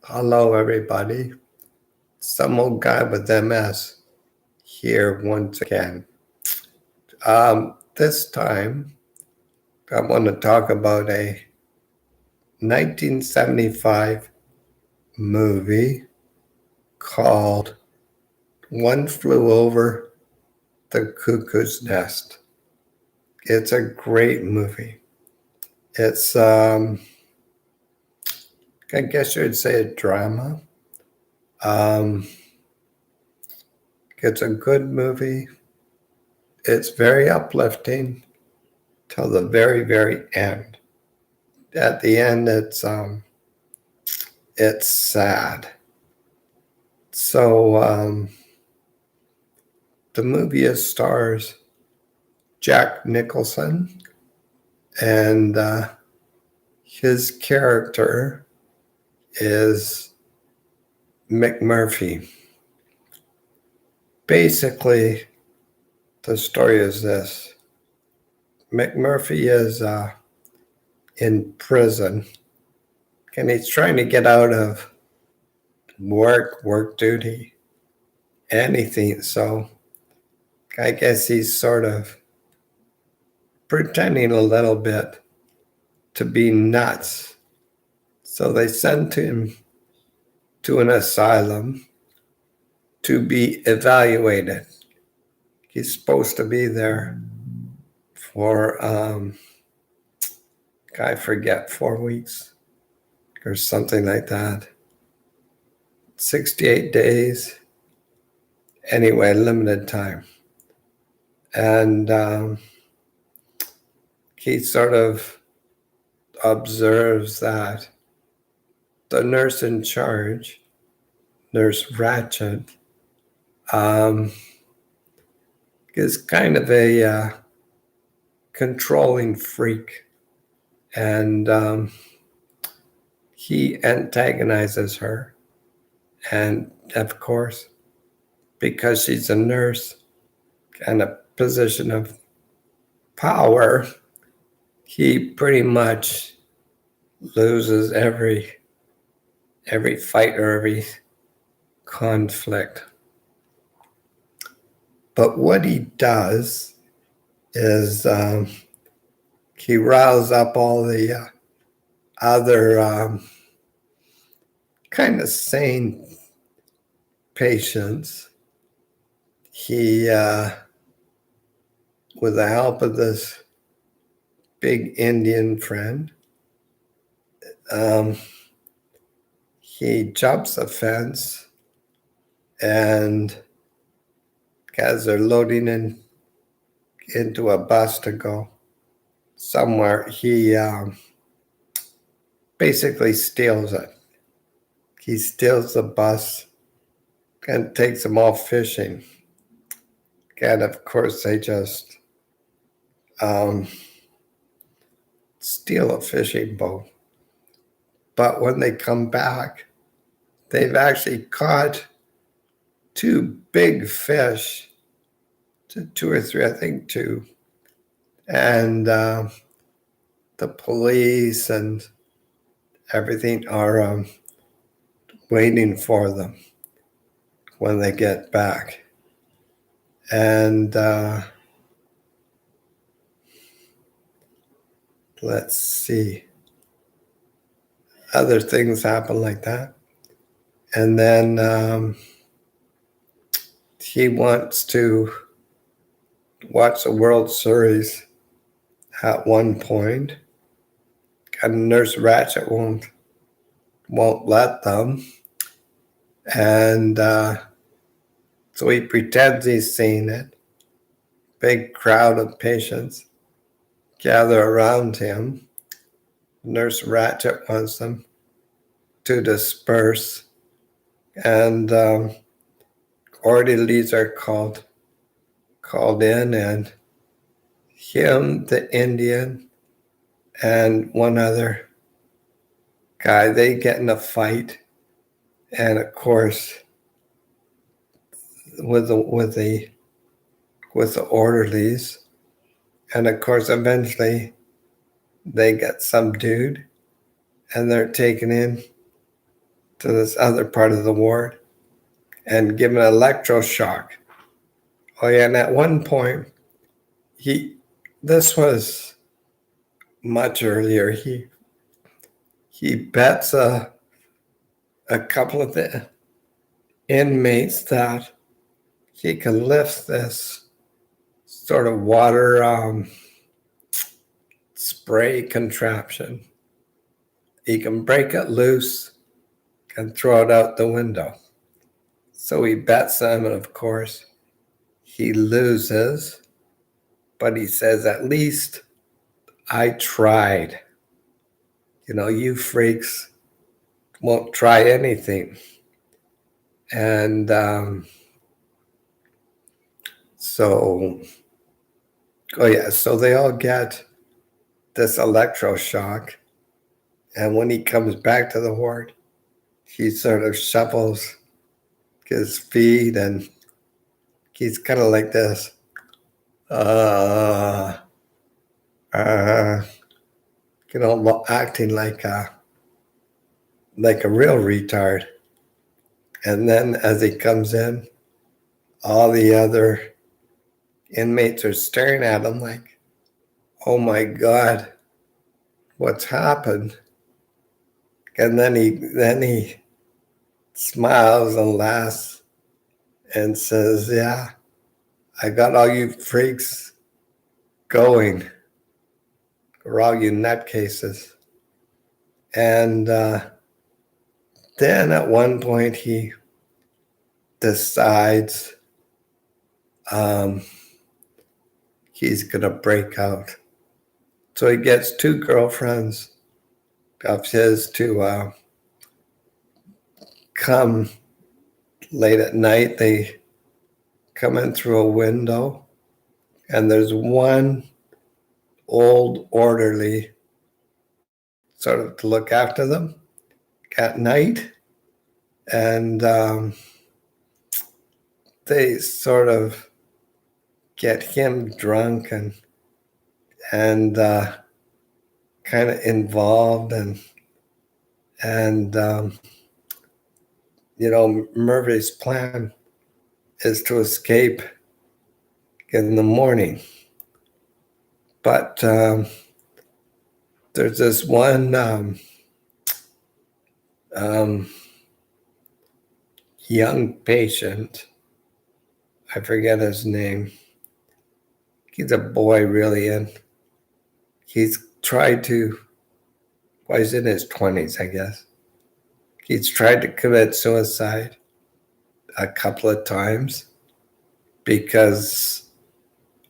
Hello, everybody. Some old guy with MS here once again. This time, I want to talk about a 1975 movie called One Flew Over the Cuckoo's Nest. It's a great movie. It's, I guess you would say a drama. Um, it's a good movie. It's very uplifting till the very, very end. At the end, it's sad. So the movie stars Jack Nicholson, and his character is McMurphy. Basically, the story is this: McMurphy is in prison, and he's trying to get out of work duty, anything. So I guess he's sort of pretending a little bit to be nuts. So they sent him to an asylum to be evaluated. He's supposed to be there for, I forget, 4 weeks or something like that. 68 days. Anyway, limited time. And he sort of observes that the nurse in charge, Nurse Ratchet, is kind of a controlling freak. And he antagonizes her. And of course, because she's a nurse and a position of power, he pretty much loses every fight or every conflict. But what he does is he riles up all the other kind of sane patients. He, with the help of this big Indian friend, he jumps a fence, and as they're loading into a bus to go somewhere, he basically steals it. He steals the bus and takes them all fishing. And of course, they just steal a fishing boat. But when they come back, they've actually caught two big fish, two or three, I think two. And the police and everything are waiting for them when they get back. And let's see. Other things happen like that. And then he wants to watch the World Series at one point, and Nurse Ratchet won't let them. And so he pretends he's seen it. Big crowd of patients gather around him. Nurse Ratchet wants them to disperse, and orderlies are called in, and him, the Indian, and one other guy, they get in a fight, and of course, with the orderlies, and of course, eventually, they get subdued, and they're taken in to this other part of the ward and give him an electroshock. Oh yeah, and at one point, this was much earlier. He bets a couple of the inmates that he can lift this sort of water spray contraption. He can break it loose and throw it out the window. So he bets them, and of course, he loses. But he says, at least I tried. You freaks won't try anything. And so they all get this electroshock. And when he comes back to the ward, he sort of shuffles his feet and he's kind of like this. Acting like a real retard. And then as he comes in, all the other inmates are staring at him like, oh my God, what's happened? And then he smiles and laughs and says, yeah, I got all you freaks going, or all you nutcases. And then at one point he decides he's going to break out. So he gets two girlfriends of his to come late at night. They come in through a window, and there's one old orderly sort of to look after them at night. And they sort of get him drunk and kind of involved, and Murphy's plan is to escape in the morning. But there's this one young patient, I forget his name. He's a boy, really, and he's tried to, he's in his 20s, I guess. He's tried to commit suicide a couple of times because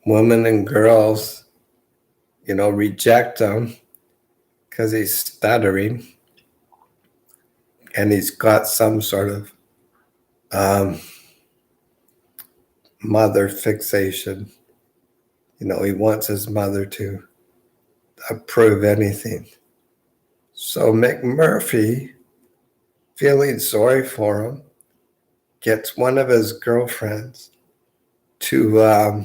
women and girls, reject him because he's stuttering and he's got some sort of mother fixation. He wants his mother to approve anything. So McMurphy, feeling sorry for him, gets one of his girlfriends to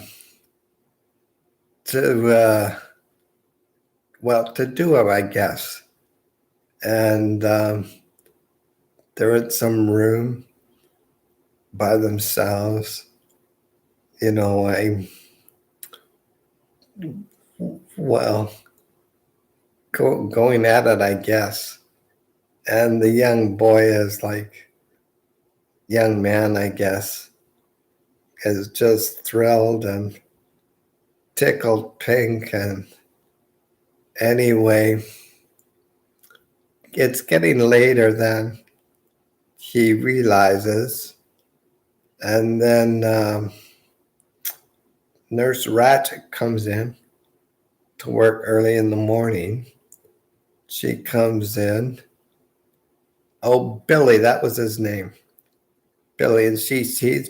do it, I guess. And they're in some room by themselves. Going at it, I guess. And the young boy is young man, I guess, is just thrilled and tickled pink. And anyway, it's getting later than he realizes. And then Nurse Ratchet comes in to work early in the morning. She comes in. Oh, Billy, that was his name. Billy. And she sees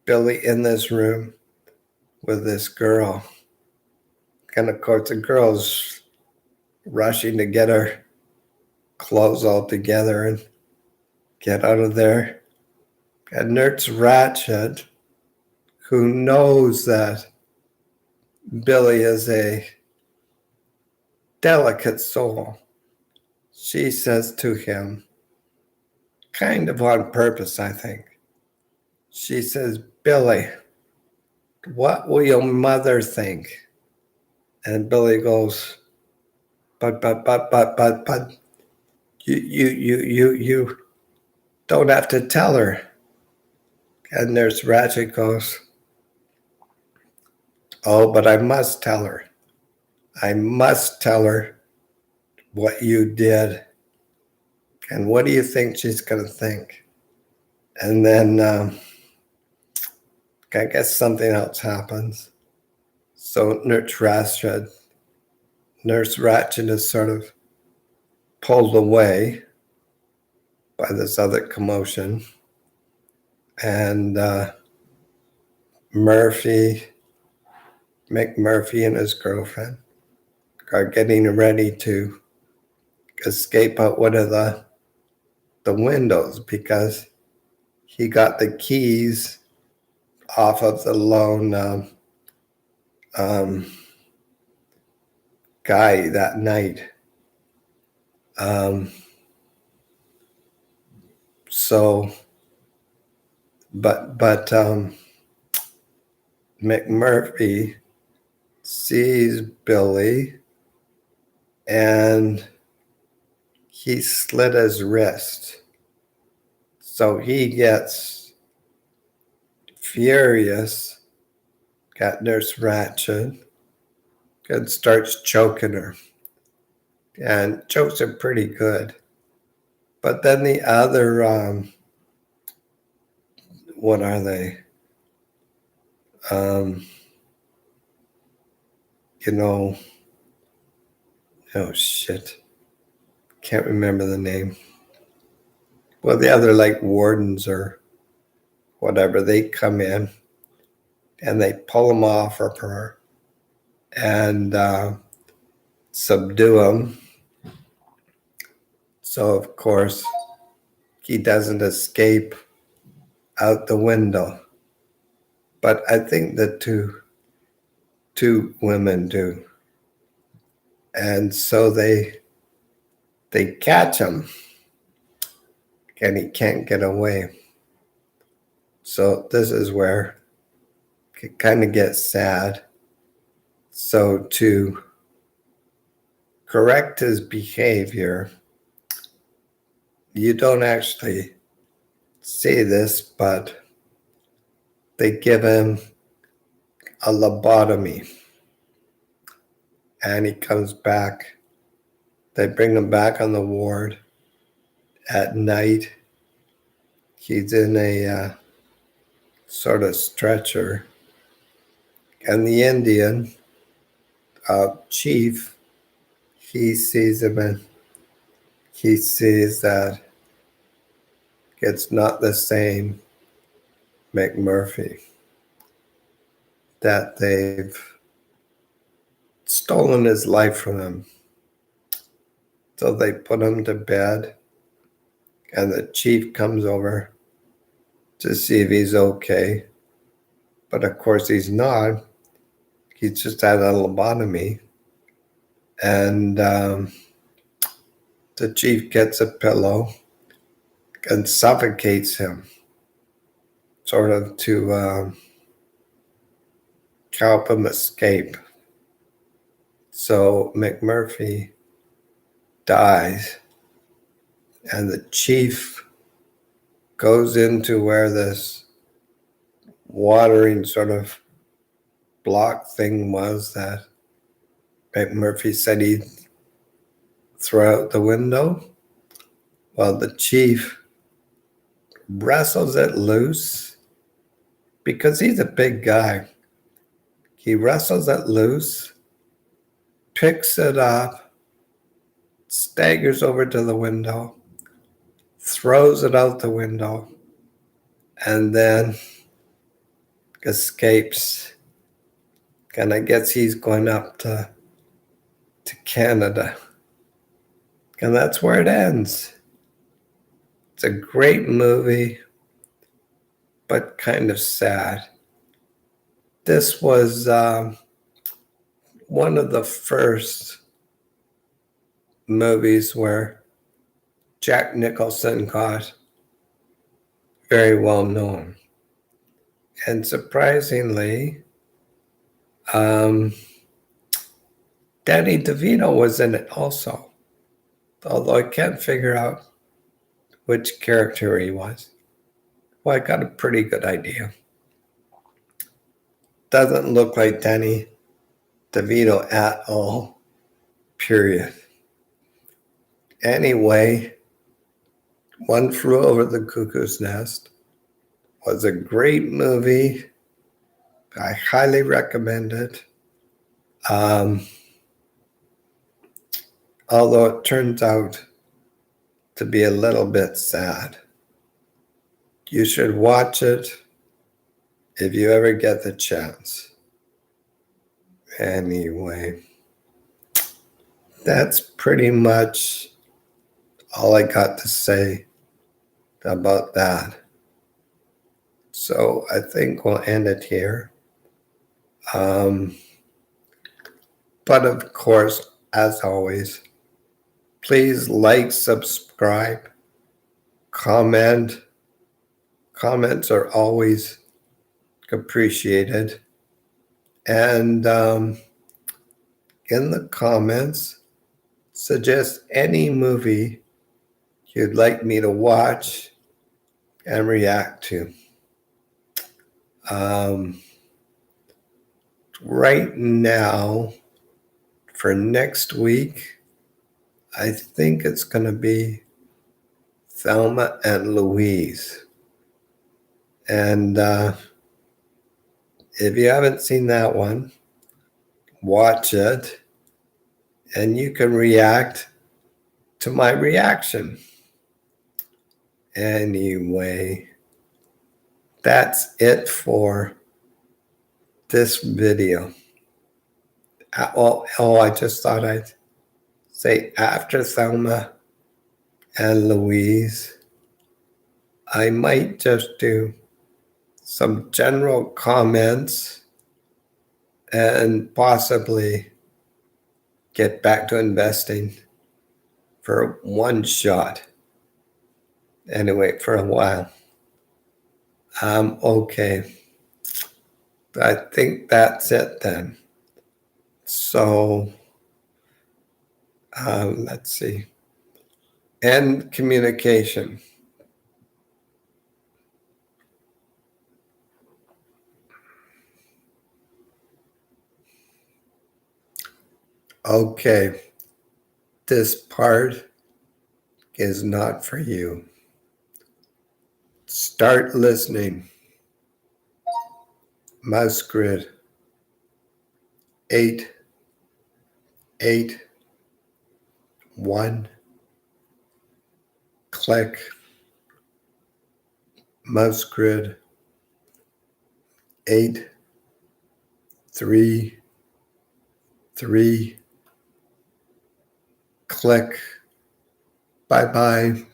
Billy in this room with this girl. And of course, the girl's rushing to get her clothes all together and get out of there. And Nurse Ratchet, who knows that Billy is a delicate soul, she says to him, kind of on purpose, I think. She says, Billy, what will your mother think? And Billy goes, but, you don't have to tell her. And Nurse Ratched goes, oh, but I must tell her. I must tell her what you did. And what do you think she's going to think? And then I guess something else happens. So Nurse Ratched is sort of pulled away by this other commotion. And McMurphy and his girlfriend are getting ready to escape out one of the windows because he got the keys off of the lone guy that night. But McMurphy sees Billy and he slit his wrist. So he gets furious, got Nurse Ratched, and starts choking her. And chokes her pretty good. But then the other, what are they? Oh shit. Can't remember the name. Well, the other like wardens or whatever, they come in and they pull him off of her and subdue him. So, of course, he doesn't escape out the window. But I think the two women do. And so they catch him and he can't get away. So this is where it kind of gets sad. So to correct his behavior, you don't actually see this, but they give him a lobotomy and he comes back. They bring him back on the ward at night. He's in a sort of stretcher. And the Indian chief, he sees him and he sees that it's not the same McMurphy, that they've stolen his life from him. So they put him to bed and the chief comes over to see if he's okay. But of course he's not. He's just had a lobotomy. And the chief gets a pillow and suffocates him, sort of to help him escape. So McMurphy dies, and the chief goes into where this watering sort of block thing was that McMurphy said he'd throw out the window. Well, the chief wrestles it loose because he's a big guy. He wrestles it loose, picks it up, staggers over to the window, throws it out the window, and then escapes. And I guess he's going up to Canada. And that's where it ends. It's a great movie, but kind of sad. This was one of the first movies where Jack Nicholson got very well known. And surprisingly, Danny DeVito was in it also, although I can't figure out which character he was. Well, I got a pretty good idea. Doesn't look like Danny DeVito at all, period. Anyway, One Flew Over the Cuckoo's Nest was a great movie. I highly recommend it. Although it turns out to be a little bit sad. You should watch it if you ever get the chance. Anyway, that's pretty much all I got to say about that. So I think we'll end it here. But of course, as always, please like, subscribe, comment. Comments are always appreciated. And in the comments, suggest any movie you'd like me to watch and react to. Right now, for next week, I think it's going to be Thelma and Louise. And if you haven't seen that one, watch it, and you can react to my reaction. Anyway, that's it for this video. I just thought I'd say after Thelma and Louise, I might just do some general comments and possibly get back to investing for one shot. Anyway, for a while. Okay. I think that's it then. So, let's see. End communication. Okay. This part is not for you. Start listening. Mouse grid. 8, 8, 1. Click. Mouse grid. 8, 3, 3. Click. Bye-bye.